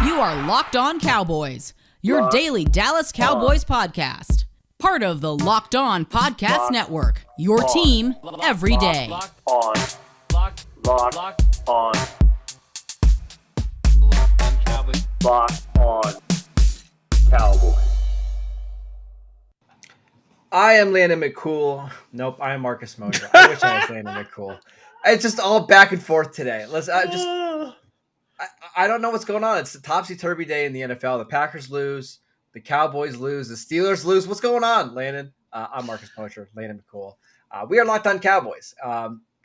You are Locked On Cowboys, your daily Dallas Cowboys podcast. Part of the Locked On Podcast Network, your team every day. Locked on Cowboys. Locked on Cowboys. I am Landon McCool. Nope, I am Marcus Mosher. I wish I was Landon McCool. It's just all back and forth today. I don't know what's going on. It's a topsy-turvy day in the NFL. The Packers lose. The Cowboys lose. The Steelers lose. What's going on, Landon? I'm Marcus Mosher, Landon McCool. We are Locked On Cowboys.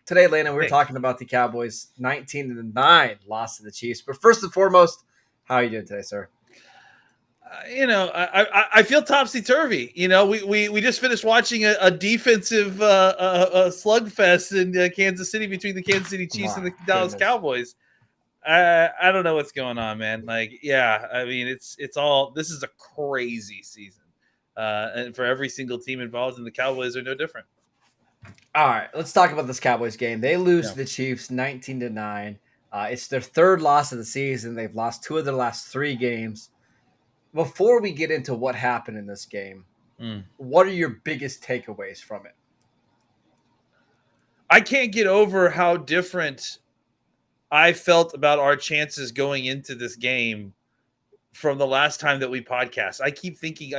Today, Landon, we're talking about the Cowboys' 19-9 loss to the Chiefs. But first and foremost, how are you doing today, sir? I feel topsy-turvy. We just finished watching a defensive slugfest in Kansas City between the Kansas City Chiefs and the Dallas Cowboys. I don't know what's going on, man. It's all. This is a crazy season, and for every single team involved, and the Cowboys are no different. All right, let's talk about this Cowboys game. They lose to the Chiefs 19-9. It's their third loss of the season. They've lost two of their last three games. Before we get into what happened in this game, what are your biggest takeaways from it? I can't get over how different I felt about our chances going into this game from the last time that we podcast. I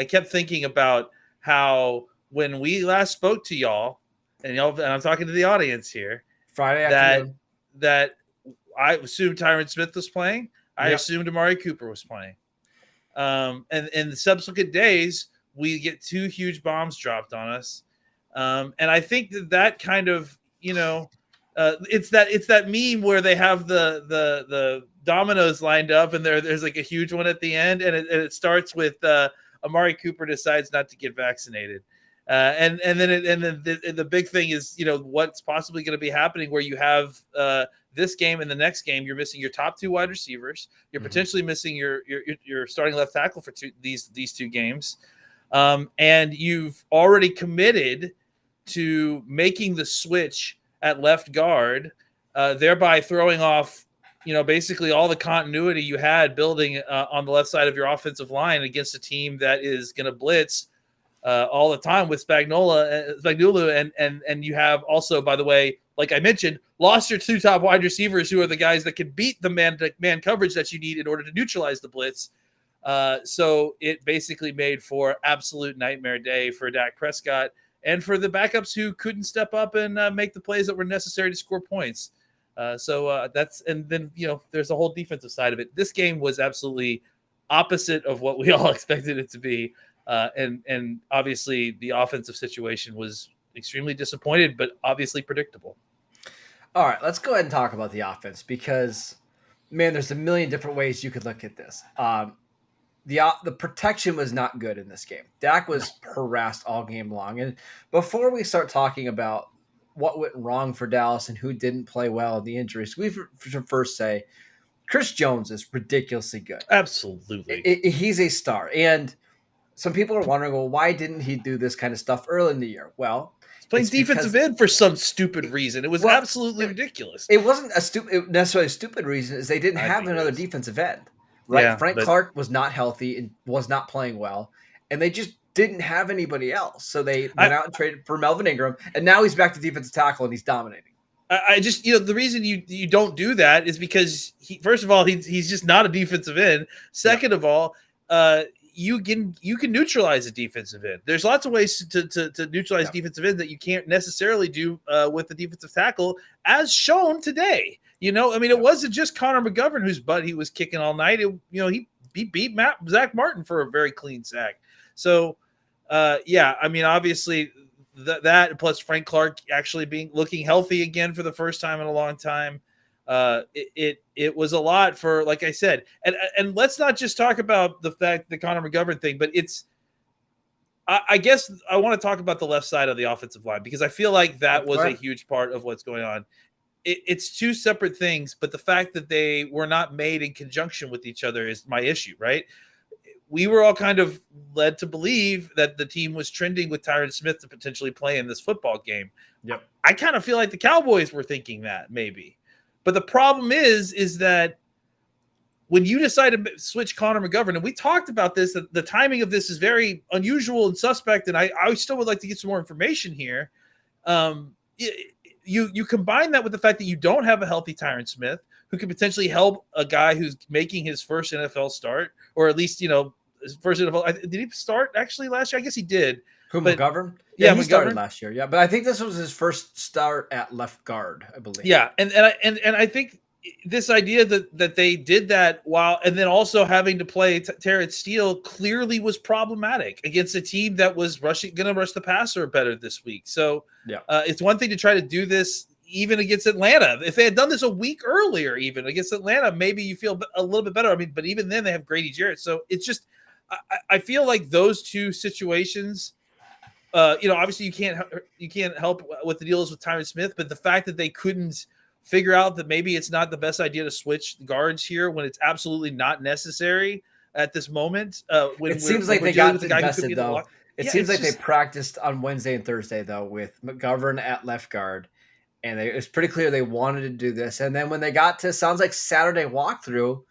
kept thinking about how when we last spoke to y'all, and I'm talking to the audience here, Friday afternoon, that I assumed Tyron Smith was playing. I assumed Amari Cooper was playing. And in the subsequent days, we get two huge bombs dropped on us. And I think that kind of, it's that meme where they have the dominoes lined up and there's like a huge one at the end, and it starts with Amari Cooper decides not to get vaccinated. And then the big thing is, what's possibly going to be happening where you have this game and the next game, you're missing your top two wide receivers. You're potentially missing your starting left tackle for these two games. And you've already committed to making the switch at left guard, thereby throwing off, basically all the continuity you had building on the left side of your offensive line against a team that is going to blitz all the time with Spagnuolo, and you have also, by the way, like I mentioned, lost your two top wide receivers who are the guys that can beat the man coverage that you need in order to neutralize the blitz. So it basically made for absolute nightmare day for Dak Prescott and for the backups who couldn't step up and make the plays that were necessary to score points. And then there's a whole defensive side of it. This game was absolutely opposite of what we all expected it to be. And obviously the offensive situation was extremely disappointed, but obviously predictable. All right, let's go ahead and talk about the offense because, man, there's a million different ways you could look at this. The protection was not good in this game. Dak was harassed all game long. And before we start talking about what went wrong for Dallas and who didn't play well in the injuries, we should first say Chris Jones is ridiculously good. Absolutely. He's a star. And some people are wondering, well, why didn't he do this kind of stuff early in the year? Well, he's playing defensive end for some stupid reason. It was absolutely ridiculous. It wasn't necessarily a stupid reason, is they didn't have another defensive end. Right? Yeah, Frank Clark was not healthy and was not playing well, and they just didn't have anybody else. So they went out and traded for Melvin Ingram, and now he's back to defensive tackle and he's dominating. I just, the reason you don't do that is because first of all, he's just not a defensive end. Second of all, you can neutralize a defensive end. There's lots of ways to neutralize defensive end that you can't necessarily do with the defensive tackle, as shown today. It wasn't just Connor McGovern whose butt he was kicking all night. He beat Zach Martin for a very clean sack. So, obviously that plus Frank Clark actually looking healthy again for the first time in a long time. It was a lot for, like I said, and let's not just talk about the fact the Connor McGovern thing, but I guess I want to talk about the left side of the offensive line because I feel like that was a huge part of what's going on. It's two separate things, but the fact that they were not made in conjunction with each other is my issue, right? We were all kind of led to believe that the team was trending with Tyron Smith to potentially play in this football game. Yep. I kind of feel like the Cowboys were thinking that maybe. But the problem is that when you decide to switch Connor McGovern, and we talked about this, that the timing of this is very unusual and suspect, and I still would like to get some more information here. You combine that with the fact that you don't have a healthy Tyron Smith, who could potentially help a guy who's making his first NFL start, or at least, his first NFL. Did he start actually last year? I guess he did. McGovern? Yeah, he McGovern started last year. Yeah, but I think this was his first start at left guard, I believe. Yeah, and I think this idea that they did that and then also having to play Terrence Steele clearly was problematic against a team that was going to rush the passer better this week. So yeah, it's one thing to try to do this even against Atlanta. If they had done this a week earlier, even against Atlanta, maybe you feel a little bit better. I mean, but even then they have Grady Jarrett. So it's just, I feel like those two situations, obviously you can't help what the deal is with Tyron Smith, but the fact that they couldn't figure out that maybe it's not the best idea to switch guards here when it's absolutely not necessary at this moment. It seems like they got invested, though. It seems like they practiced on Wednesday and Thursday, though, with McGovern at left guard. And it was pretty clear they wanted to do this. And then when they got to, sounds like Saturday walkthrough,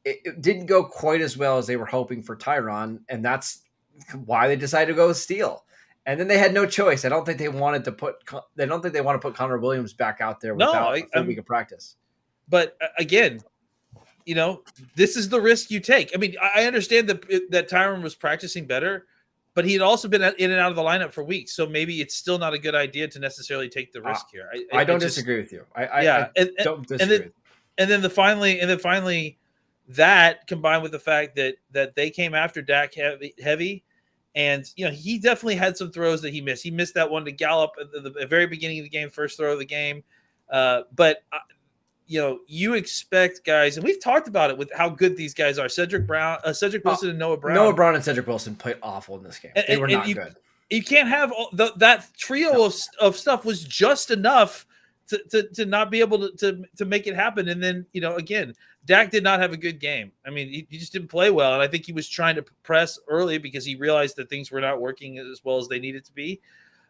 it didn't go quite as well as they were hoping for Tyron. And that's why they decided to go with Steele. And then they had no choice. I don't think they want to put Connor Williams back out there without a full week of practice. But again, this is the risk you take. I mean, I understand that Tyron was practicing better, but he had also been in and out of the lineup for weeks. So maybe it's still not a good idea to necessarily take the risk here. I don't disagree with you. I don't disagree. And then finally, that combined with the fact that they came after Dak heavy. And, he definitely had some throws that he missed. He missed that one to Gallup at the very beginning of the game, first throw of the game. But you expect guys, and we've talked about it with how good these guys are. Cedric Wilson and Noah Brown. Noah Brown and Cedric Wilson played awful in this game. They were not good. You can't have that trio of stuff was just enough to not be able to make it happen. And then, again, Dak did not have a good game. I mean, he just didn't play well. And I think he was trying to press early because he realized that things were not working as well as they needed to be.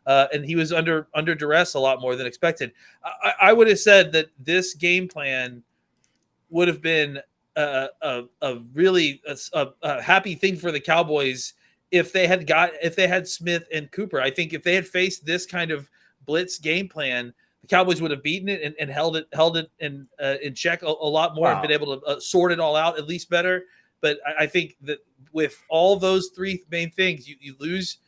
And he was under duress a lot more than expected. I would have said that this game plan would have been a really happy thing for the Cowboys if they had Smith and Cooper. I think if they had faced this kind of blitz game plan, the Cowboys would have beaten it and held it in check a lot more and been able to sort it all out at least better. But I think that with all those three main things, you lose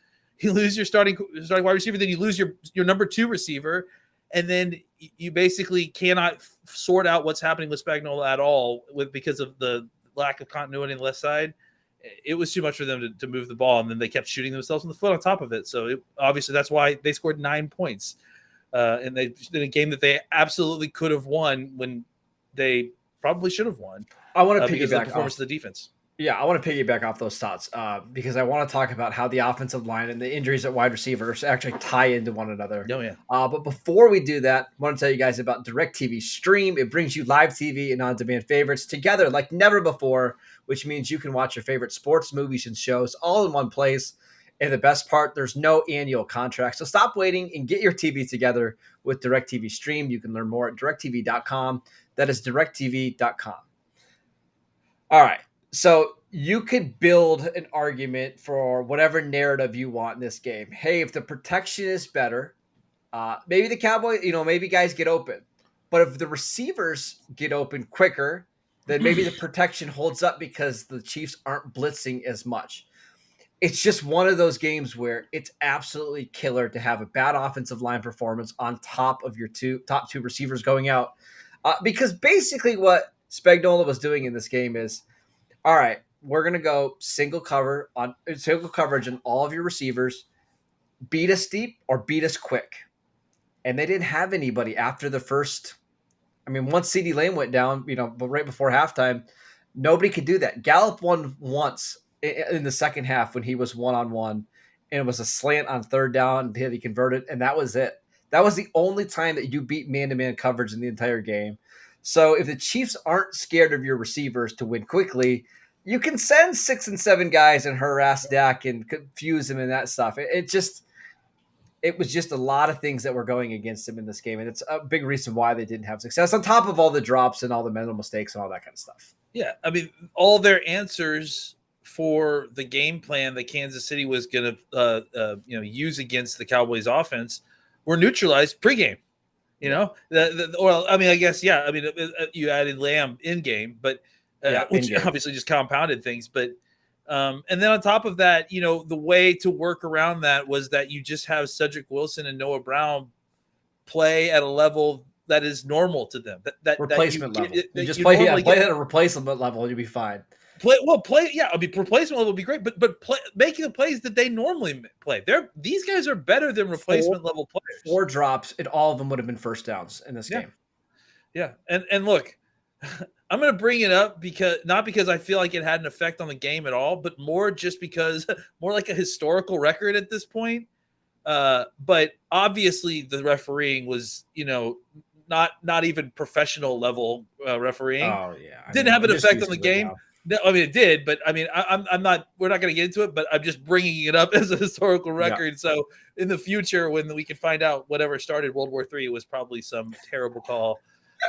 your starting wide receiver, then you lose your number 2 receiver, and then you basically cannot sort out what's happening with Spagnuolo at all because of the lack of continuity on the left side. It was too much for them to move the ball, and then they kept shooting themselves in the foot on top of it. So obviously that's why they scored 9 points. And they in a game that they absolutely could have won when they probably should have won. I want to piggyback piggyback the performance of the defense. Yeah, I want to piggyback off those thoughts because I want to talk about how the offensive line and the injuries at wide receivers actually tie into one another. Oh, yeah. But before we do that, I want to tell you guys about DirecTV Stream. It brings you live TV and on-demand favorites together like never before, which means you can watch your favorite sports, movies, and shows all in one place. And the best part, there's no annual contract. So stop waiting and get your TV together with DirecTV Stream. You can learn more at directtv.com. That is directtv.com. All right. So you could build an argument for whatever narrative you want in this game. Hey, if the protection is better, maybe the Cowboys, maybe guys get open. But if the receivers get open quicker, then maybe the protection holds up because the Chiefs aren't blitzing as much. It's just one of those games where it's absolutely killer to have a bad offensive line performance on top of your top two receivers going out. Because basically what Spagnuolo was doing in this game is, all right, we're going to go single coverage on all of your receivers, beat us deep or beat us quick. And they didn't have anybody after the first. I mean, once CeeDee Lamb went down, but right before halftime, nobody could do that. Gallup won once in the second half when he was one-on-one, and it was a slant on third down that he converted, and that was it. That was the only time that you beat man-to-man coverage in the entire game. So if the Chiefs aren't scared of your receivers to win quickly, you can send 6 and 7 guys and harass Dak and confuse him and that stuff. It's it was just a lot of things that were going against him in this game. And it's a big reason why they didn't have success, on top of all the drops and all the mental mistakes and all that kind of stuff. Yeah. I mean, all their answers for the game plan that Kansas City was going to, use against the Cowboys offense were neutralized pregame. You know, well, I mean, I guess, yeah. I mean, you added Lamb in game, but which obviously just compounded things. But and then on top of that, the way to work around that was that you just have Cedric Wilson and Noah Brown play at a level that is normal to them. That replacement level. You just play at a replacement level, and you'll be fine. Yeah. I mean, replacement level would be great, but making the plays that they normally play. These guys are better than replacement level players. 4 drops, and all of them would have been first downs in this game. Yeah, and look, I'm going to bring it up not because I feel like it had an effect on the game at all, but more like a historical record at this point. But obviously, the refereeing was, not even professional level refereeing. Oh yeah, didn't have an effect on the game. No, I mean, it did, but I mean, I'm not. We're not going to get into it, but I'm just bringing it up as a historical record. Yeah. So in the future, when we can find out whatever started World War III, it was probably some terrible call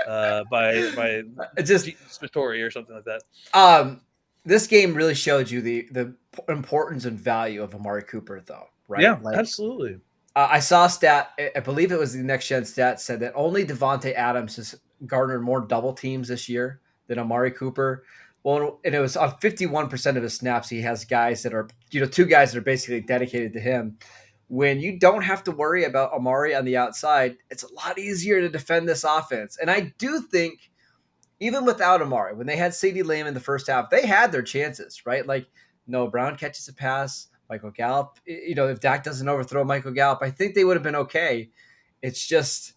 by just Spittori or something like that. This game really showed you the importance and value of Amari Cooper, though, right? Yeah, absolutely. I saw a stat. I believe it was the Next Gen stat said that only Devontae Adams has garnered more double teams this year than Amari Cooper. Well, and it was on 51% of his snaps. He has guys that are, 2 guys that are basically dedicated to him. When you don't have to worry about Amari on the outside, it's a lot easier to defend this offense. And I do think, even without Amari, when they had CeeDee Lamb in the first half, they had their chances, right? Like, Noah Brown catches a pass, Michael Gallup. If Dak doesn't overthrow Michael Gallup, I think they would have been okay. It's just,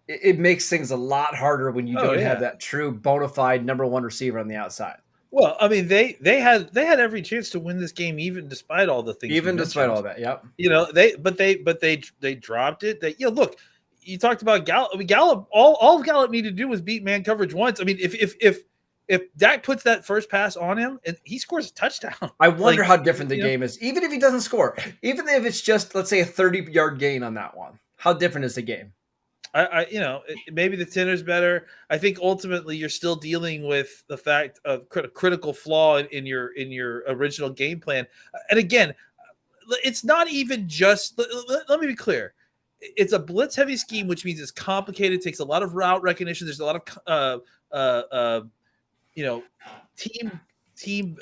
it makes things a lot harder when you don't have that true bona fide number 1 receiver on the outside. Well, I mean, they had every chance to win this game, even despite all the things. Even despite all that, yep. They dropped it. Look, you talked about Gallup. I mean, Gallup. All Gallup needed to do was beat man coverage once. I mean, if Dak puts that first pass on him and he scores a touchdown, I wonder how different the game is. Even if he doesn't score, even if it's just, let's say, a 30-yard gain on that one, how different is the game? Maybe the tenor's better. I think ultimately you're still dealing with the fact of critical flaw in your original game plan. And again, it's not even just. Let me be clear. It's a blitz heavy scheme, which means it's complicated. It takes a lot of route recognition. There's a lot of team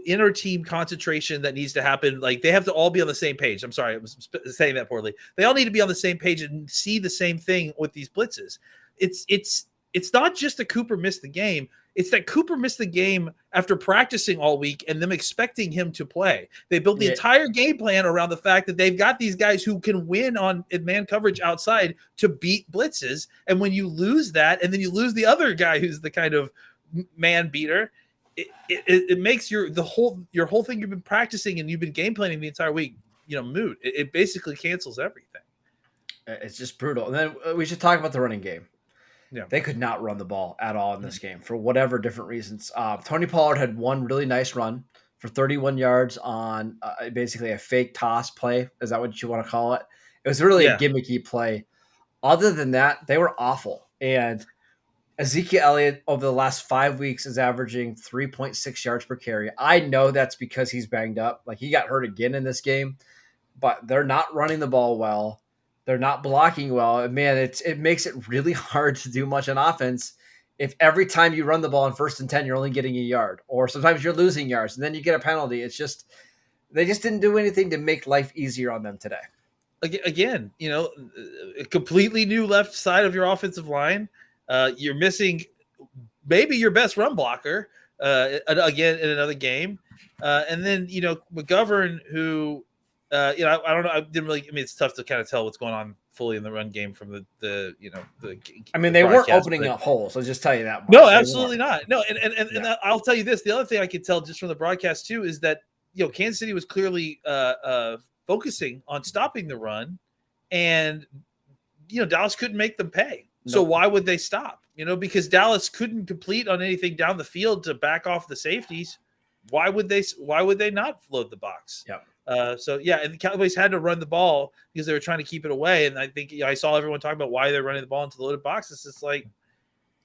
inner team concentration that needs to happen. Like, they have to all be on the same page. I'm sorry, I was saying that poorly. They all need to be on the same page and see the same thing with these blitzes. It's not just that Cooper missed the game. It's that Cooper missed the game after practicing all week and them expecting him to play. They built the entire game plan around the fact that they've got these guys who can win on man coverage outside to beat blitzes. And when you lose that, and then you lose the other guy who's the kind of man beater, it makes your whole thing you've been practicing and you've been game planning the entire week, moot. It basically cancels everything. It's just brutal. And then we should talk about the running game. Yeah, they could not run the ball at all in this game for whatever different reasons. Tony Pollard had one really nice run for 31 yards on basically a fake toss play. Is that what you want to call it? It was really a gimmicky play. Other than that, they were awful. And Ezekiel Elliott over the last 5 weeks is averaging 3.6 yards per carry. I know that's because he's banged up. Like, he got hurt again in this game, but they're not running the ball well. They're not blocking well. And man, it makes it really hard to do much on offense if every time you run the ball in 1st and 10, you're only getting a yard, or sometimes you're losing yards and then you get a penalty. It's just, they just didn't do anything to make life easier on them today. Again, a completely new left side of your offensive line. You're missing maybe your best run blocker again in another game. And then, McGovern, who, I don't know. I didn't really. I mean, it's tough to kind of tell what's going on fully in the run game from the. I mean, they weren't opening up holes. I'll just tell you that much. No, absolutely not. No, and I'll tell you this. The other thing I could tell just from the broadcast too is that Kansas City was clearly focusing on stopping the run, and Dallas couldn't make them pay. Nope. So why would they stop? Because Dallas couldn't complete on anything down the field to back off the safeties. Why would they not load the box? Yep. So yeah, and the Cowboys had to run the ball because they were trying to keep it away. And I think I saw everyone talking about why they're running the ball into the loaded boxes. It's like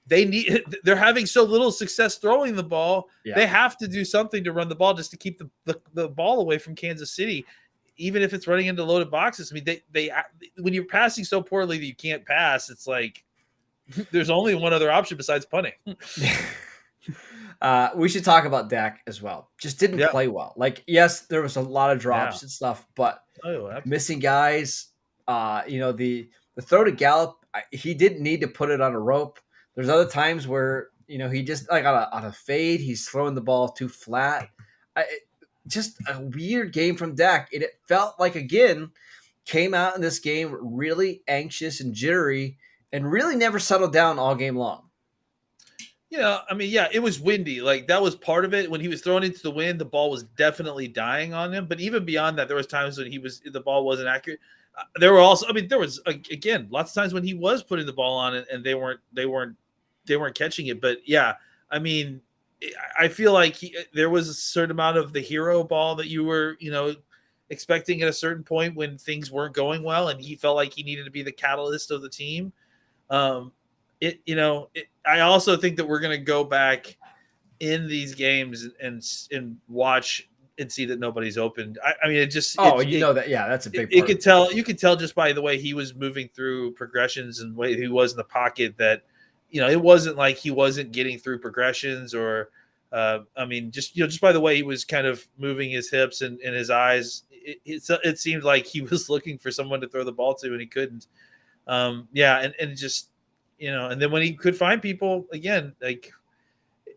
they're having so little success throwing the ball. Yeah. They have to do something to run the ball just to keep the ball away from Kansas City, even if it's running into loaded boxes. I mean, they when you're passing so poorly that you can't pass, it's like there's only one other option besides punting. We should talk about Dak as well. Just didn't play well. Like, yes, there was a lot of drops and stuff, but missing guys. The throw to Gallup, he didn't need to put it on a rope. There's other times where he just like on a fade, he's throwing the ball too flat. Just a weird game from Dak. It felt like again came out in this game really anxious and jittery, and really never settled down all game long. I mean, yeah, it was windy. Like that was part of it. When he was thrown into the wind, the ball was definitely dying on him. But even beyond that, there was times when the ball wasn't accurate. There were also, I mean, there was again lots of times when he was putting the ball on it and they weren't catching it. But yeah, I mean, I feel like there was a certain amount of the hero ball that you were, expecting at a certain point when things weren't going well, and he felt like he needed to be the catalyst of the team. I also think that we're going to go back in these games and watch and see that nobody's open. I mean, that's a big part. You could tell just by the way he was moving through progressions and the way he was in the pocket that, it wasn't like he wasn't getting through progressions or, just by the way he was kind of moving his hips and his eyes, it seemed like he was looking for someone to throw the ball to and he couldn't. And then when he could find people again, like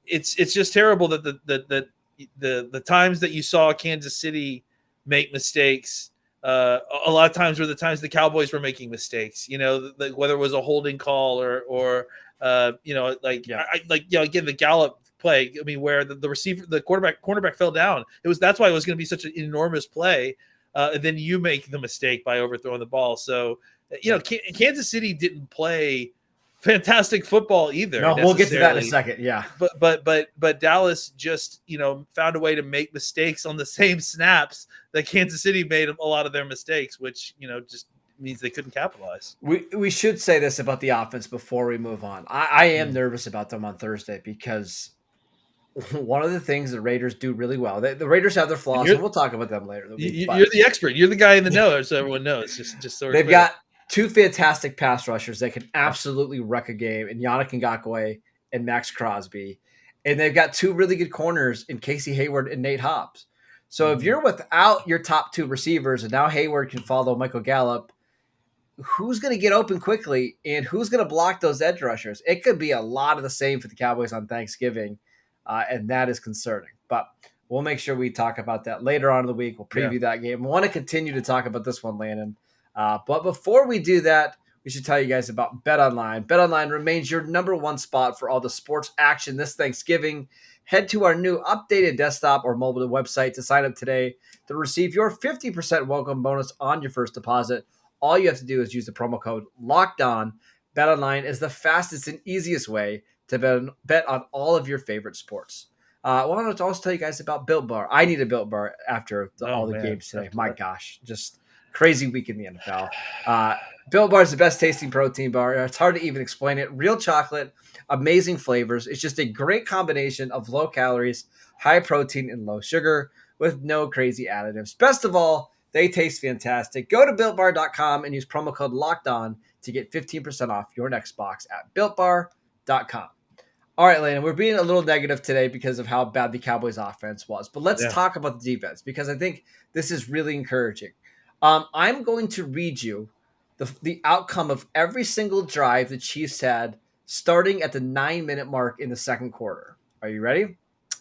it's just terrible that the times that you saw Kansas City make mistakes, a lot of times were the times the Cowboys were making mistakes. Whether it was a holding call or again the Gallup play. I mean, where the receiver, the cornerback fell down. That's why it was going to be such an enormous play. And then you make the mistake by overthrowing the ball. So Kansas City didn't play fantastic football either. No, we'll get to that in a second. Yeah. But Dallas just, found a way to make mistakes on the same snaps that Kansas City made a lot of their mistakes, which, just means they couldn't capitalize. We should say this about the offense before we move on. I am nervous about them on Thursday because one of the things the Raiders do really well, the Raiders have their flaws, and we'll talk about them later. You're the expert. You're the guy in the know, so everyone knows. Just sort of they've got two fantastic pass rushers that can absolutely wreck a game in Yannick Ngakoue and Max Crosby. And they've got two really good corners in Casey Hayward and Nate Hobbs. So if you're without your top two receivers and now Hayward can follow Michael Gallup, who's going to get open quickly and who's going to block those edge rushers? It could be a lot of the same for the Cowboys on Thanksgiving, and that is concerning. But we'll make sure we talk about that later on in the week. We'll preview that game. We want to continue to talk about this one, Landon. But before we do that, we should tell you guys about BetOnline. BetOnline remains your number one spot for all the sports action this Thanksgiving. Head to our new updated desktop or mobile website to sign up today to receive your 50% welcome bonus on your first deposit. All you have to do is use the promo code LOCKEDON. BetOnline is the fastest and easiest way to bet on all of your favorite sports. I want to also tell you guys about Built Bar. I need a Built Bar after all the games today. My gosh, just crazy week in the NFL. Built Bar is the best tasting protein bar. It's hard to even explain it. Real chocolate, amazing flavors. It's just a great combination of low calories, high protein, and low sugar with no crazy additives. Best of all, they taste fantastic. Go to BuiltBar.com and use promo code LOCKEDON to get 15% off your next box at BuiltBar.com. All right, Landon, we're being a little negative today because of how bad the Cowboys offense was. But let's talk about the defense because I think this is really encouraging. I'm going to read you the outcome of every single drive the Chiefs had starting at the 9-minute mark in the second quarter. Are you ready?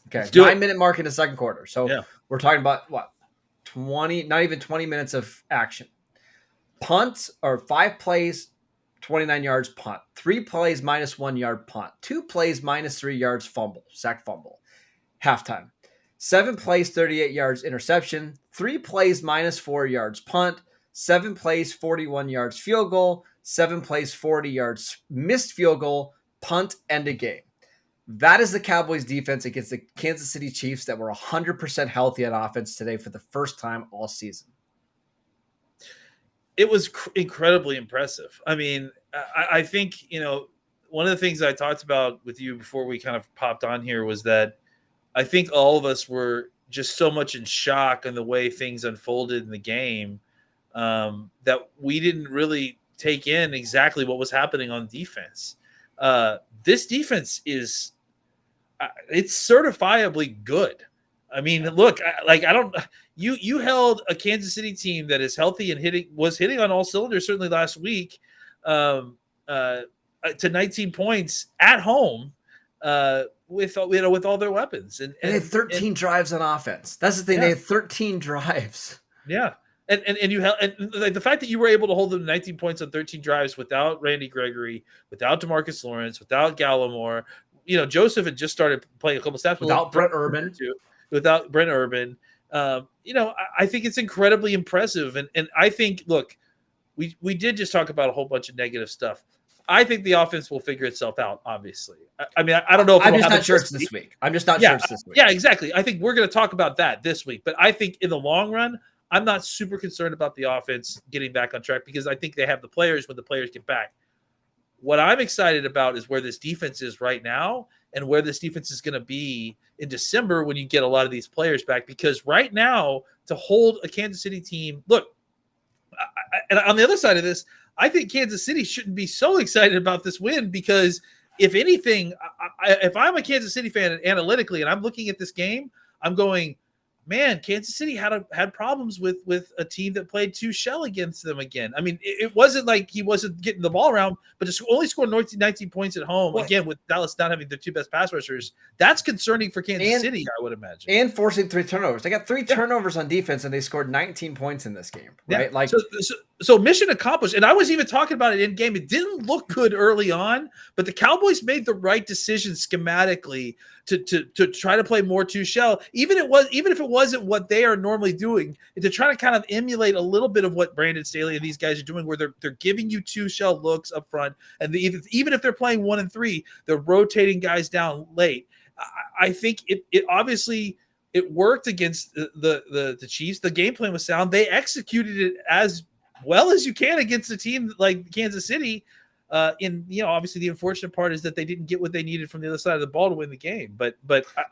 Okay, 9-minute mark in the second quarter. So we're talking about what? 20, not even 20 minutes of action. Punts or 5 plays, 29 yards punt. 3 plays minus 1 yard punt. 2 plays minus 3 yards sack fumble. Halftime. 7 plays, 38 yards interception. 3 plays minus 4 yards punt. 7 plays, 41 yards field goal. 7 plays, 40 yards missed field goal. Punt, end of game. That is the Cowboys defense against the Kansas City Chiefs that were 100% healthy on offense today for the first time all season. It was incredibly impressive. I mean, I think, one of the things I talked about with you before we kind of popped on here was that I think all of us were just so much in shock on the way things unfolded in the game that we didn't really take in exactly what was happening on defense. This defense is it's certifiably good. I mean, look, you held a Kansas City team that is healthy and was hitting on all cylinders, certainly last week, to 19 points at home with all their weapons. And they had 13 drives on offense. That's the thing. Yeah. They had 13 drives. Yeah. And you held, and like the fact that you were able to hold them to 19 points on 13 drives without Randy Gregory, without DeMarcus Lawrence, without Gallimore, Joseph had just started playing a couple snaps without Brent Urban too. Without Brent Urban, I think it's incredibly impressive. And I think, look, we did just talk about a whole bunch of negative stuff. I think the offense will figure itself out, obviously. I mean, I don't know if I'm just not sure it's this week. I'm just not sure it's this week. Yeah, exactly. I think we're going to talk about that this week. But I think in the long run, I'm not super concerned about the offense getting back on track because I think they have the players when the players get back. What I'm excited about is where this defense is right now and where this defense is going to be in December when you get a lot of these players back. Because right now, to hold a Kansas City team, look, and on the other side of this, I think Kansas City shouldn't be so excited about this win because, if anything, if I'm a Kansas City fan analytically and I'm looking at this game, I'm going, man, Kansas City had problems with a team that played two shell against them again. I mean, it wasn't like he wasn't getting the ball around, but just only scored 19 points at home. Well, again, with Dallas not having their two best pass rushers, that's concerning for Kansas City, I would imagine. And forcing 3 turnovers. They got 3 turnovers on defense, and they scored 19 points in this game, right? Yeah. So mission accomplished. And I was even talking about it in game. It didn't look good early on, but the Cowboys made the right decision schematically to try to play more two shell, even if it wasn't what they are normally doing, to try to kind of emulate a little bit of what Brandon Staley and these guys are doing, where they're giving you two shell looks up front, and even if they're playing 1 and 3, they're rotating guys down late. I think it obviously it worked against the Chiefs. The game plan was sound. They executed it as well as you can against a team like Kansas City. Obviously the unfortunate part is that they didn't get what they needed from the other side of the ball to win the game. But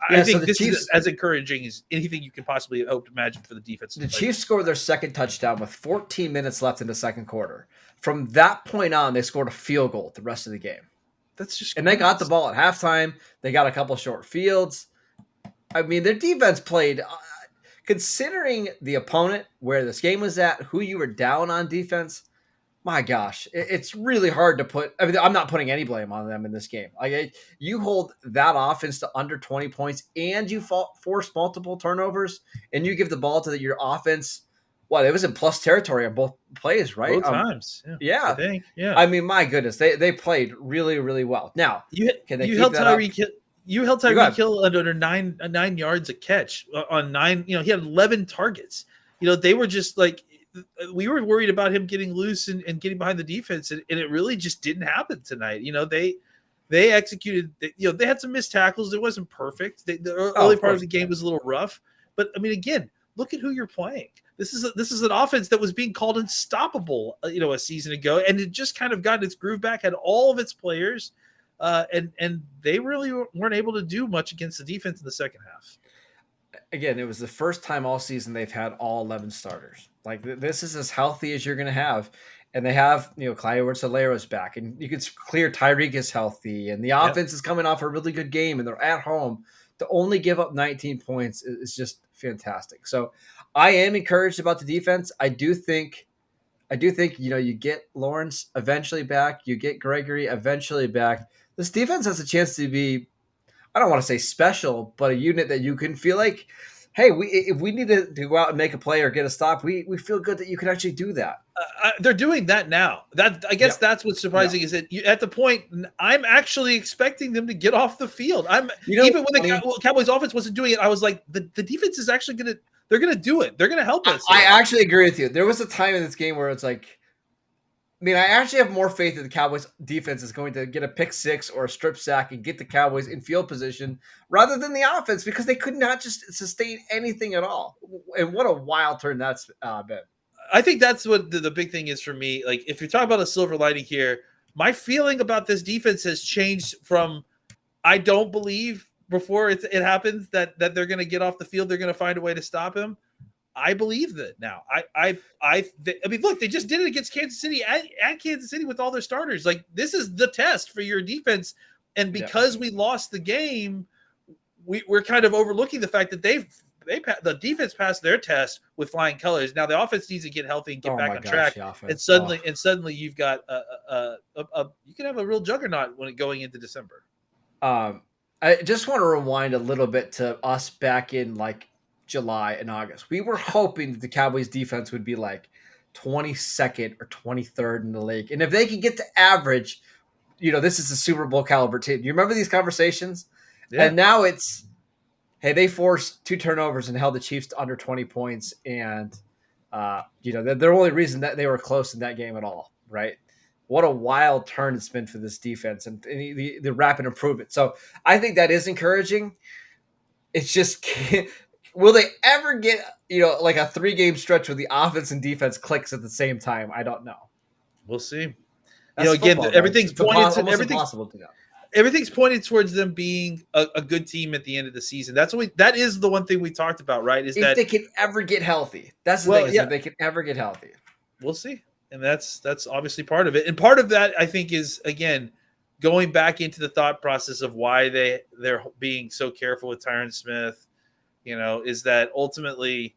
I think this is as encouraging as anything you can possibly hope to imagine for the defense. The Chiefs scored their second touchdown with 14 minutes left in the second quarter. From that point on, they scored a field goal the rest of the game. That's just and they got the ball at halftime. They got a couple short fields. I mean, their defense played. Considering the opponent, where this game was at, who you were down on defense, my gosh, it's really hard to put. I mean, I'm not putting any blame on them in this game. You hold that offense to under 20 points, and you force multiple turnovers, and you give the ball to your offense. What, it was in plus territory on both plays, right? Both times, yeah. I think, yeah. I mean, my goodness, they played really, really well. Now, can they held Tyreek Hill? You held Tyreek Hill under 9 yards a catch on 9. He had 11 targets. They were just like, we were worried about him getting loose and getting behind the defense, and it really just didn't happen tonight. They executed. They had some missed tackles. It wasn't perfect. The early part of the game was a little rough, but I mean, again, look at who you're playing. This is an offense that was being called unstoppable, a season ago, and it just kind of got its groove back. Had all of its players. And they really weren't able to do much against the defense in the second half. Again, it was the first time all season they've had all 11 starters. Like, this is as healthy as you're going to have. And they have, Clyde Edwards-Hilaire's back. And you can clear Tyreek is healthy. And the offense is coming off a really good game. And they're at home. To only give up 19 points is just fantastic. So I am encouraged about the defense. I do think, you get Lawrence eventually back. You get Gregory eventually back. This defense has a chance to be, I don't want to say special, but a unit that you can feel like, hey, if we need to go out and make a play or get a stop, we feel good that you can actually do that. They're doing that now. I guess that's what's surprising is that at the point, I'm actually expecting them to get off the field. Even when the Cowboys offense wasn't doing it, I was like, the defense is actually they're going to do it. They're going to help us. I actually agree with you. There was a time in this game where it's like, mean, I actually have more faith that the Cowboys defense is going to get a pick six or a strip sack and get the Cowboys in field position rather than the offense because they could not just sustain anything at all. And what a wild turn that's been. I think that's what the big thing is for me. Like, if you're talking about a silver lining here, my feeling about this defense has changed from I don't believe before it happens that they're going to get off the field, they're going to find a way to stop him. I believe that now. I mean, look, they just did it against Kansas City at Kansas City with all their starters. Like, this is the test for your defense, and because we lost the game, we're kind of overlooking the fact that the defense passed their test with flying colors. Now the offense needs to get healthy and get back on track, and suddenly you've got you can have a real juggernaut when going into December. I just want to rewind a little bit to us back in like July and August. We were hoping that the Cowboys defense would be like 22nd or 23rd in the league. And if they could get to average, this is a Super Bowl caliber team. Do you remember these conversations? Yeah. And now it's, hey, they forced 2 turnovers and held the Chiefs to under 20 points. And, the only reason that they were close in that game at all, right? What a wild turn it's been for this defense and the rapid improvement. So I think that is encouraging. It's just, will they ever get, like a 3-game stretch where the offense and defense clicks at the same time? I don't know. We'll see. That's football, everything's pointed. Impossible to know. Everything's pointed towards them being a good team at the end of the season. That is the one thing we talked about, right? Is if they can ever get healthy. That's the thing. If they can ever get healthy. We'll see. And that's obviously part of it. And part of that, I think, is, again, going back into the thought process of why they're being so careful with Tyron Smith, is that ultimately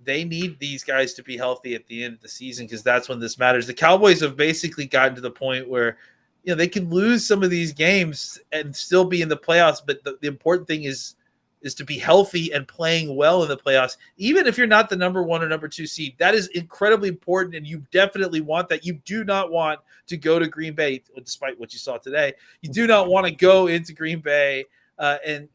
they need these guys to be healthy at the end of the season because that's when this matters. The Cowboys have basically gotten to the point where, they can lose some of these games and still be in the playoffs, but the important thing is to be healthy and playing well in the playoffs. Even if you're not the number 1 or number 2 seed, that is incredibly important, and you definitely want that. You do not want to go to Green Bay, despite what you saw today. You do not want to go into Green Bay and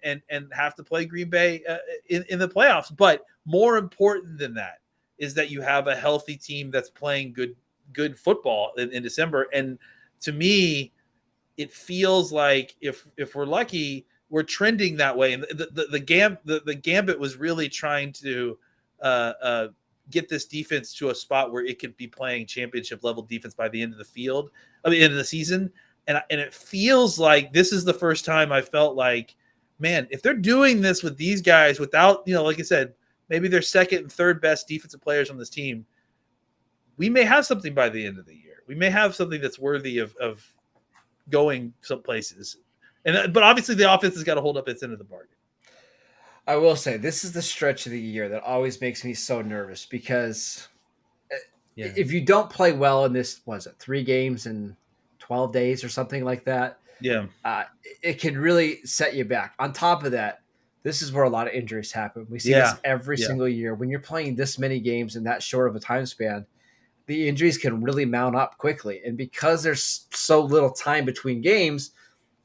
have to play Green Bay in the playoffs. But more important than that is that you have a healthy team that's playing good football in December. And to me, it feels like if we're lucky, we're trending that way. And the gambit was really trying to get this defense to a spot where it could be playing championship level defense by the end of the season. And it feels like this is the first time I felt like, man, if they're doing this with these guys without, like I said, maybe their second and third best defensive players on this team, we may have something by the end of the year. We may have something that's worthy of going some places. But obviously the offense has got to hold up its end of the bargain. I will say this is the stretch of the year that always makes me so nervous because if you don't play well in this, 3 games in 12 days or something like that, it can really set you back. On top of that, this is where a lot of injuries happen. We see this every single year. When you're playing this many games in that short of a time span, the injuries can really mount up quickly. And because there's so little time between games,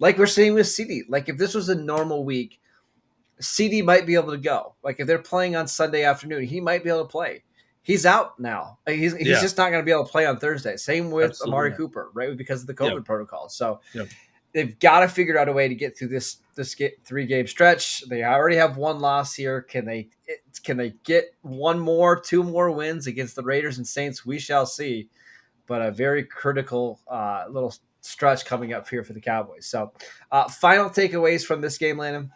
like we're seeing with CD, like if this was a normal week, CD might be able to go. Like if they're playing on Sunday afternoon, he might be able to play. He's out now. He's just not going to be able to play on Thursday. Same with Amari Cooper, right? Because of the COVID protocol. So they've got to figure out a way to get through this 3-game stretch. They already have 1 loss here. Can they get 1 more, 2 more wins against the Raiders and Saints? We shall see. But a very critical little stretch coming up here for the Cowboys. So final takeaways from this game, Landon?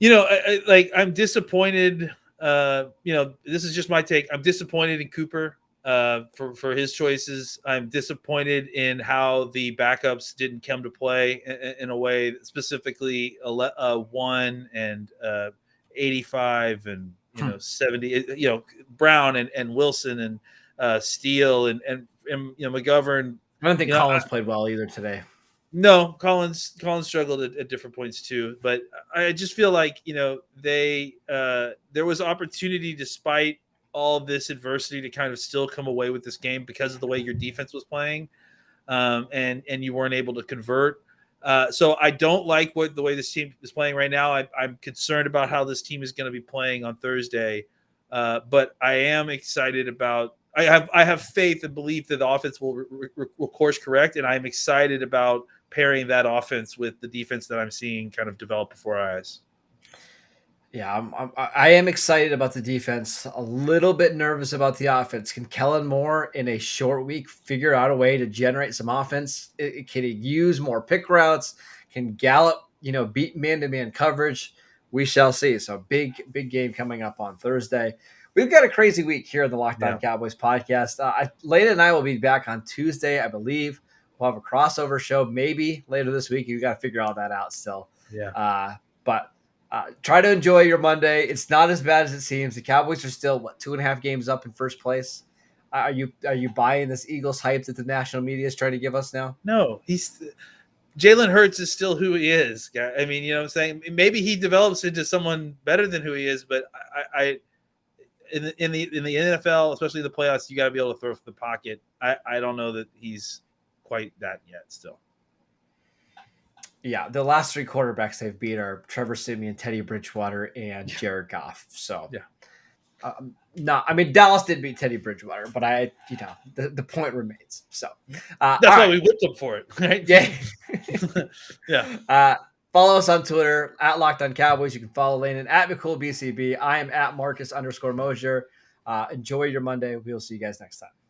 I'm disappointed. This is just my take. I'm disappointed in Cooper for his choices. I'm disappointed in how the backups didn't come to play in a way, specifically 1 and 85 and 70. Brown and Wilson and Steele and McGovern. I don't think Collins played well either today. No, Collins struggled at different points too, but I just feel like there was opportunity despite all this adversity to kind of still come away with this game because of the way your defense was playing, and you weren't able to convert. So I don't like the way this team is playing right now. I'm concerned about how this team is going to be playing on Thursday, but I am excited about I have faith and belief that the offense will course correct, and I'm excited about pairing that offense with the defense that I'm seeing kind of develop before our eyes. Yeah, I am excited about the defense. A little bit nervous about the offense. Can Kellen Moore in a short week figure out a way to generate some offense? Can he use more pick routes? Can Gallup, beat man-to-man coverage? We shall see. So big game coming up on Thursday. We've got a crazy week here in the Locked On Cowboys podcast. Landon and I will be back on Tuesday, I believe. We'll have a crossover show maybe later this week. You got to figure all that out still. Yeah. But try to enjoy your Monday. It's not as bad as it seems. The Cowboys are still 2.5 games up in first place. Are you buying this Eagles hype that the national media is trying to give us now? No, Jalen Hurts is still who he is. I mean, you know what I'm saying? Maybe he develops into someone better than who he is, but I in the NFL, especially the playoffs, you got to be able to throw from the pocket. I don't know that he's quite that yet still. Yeah, the last three quarterbacks they've beat are Trevor Siemian, Teddy Bridgewater, and Jared Goff. So, Dallas did beat Teddy Bridgewater, but the point remains. So that's why we whipped them for it, right? Yeah, yeah. Follow us on Twitter at Locked On Cowboys. You can follow Landon at McCool BCB. I am at Marcus _Mosher. Enjoy your Monday. We'll see you guys next time.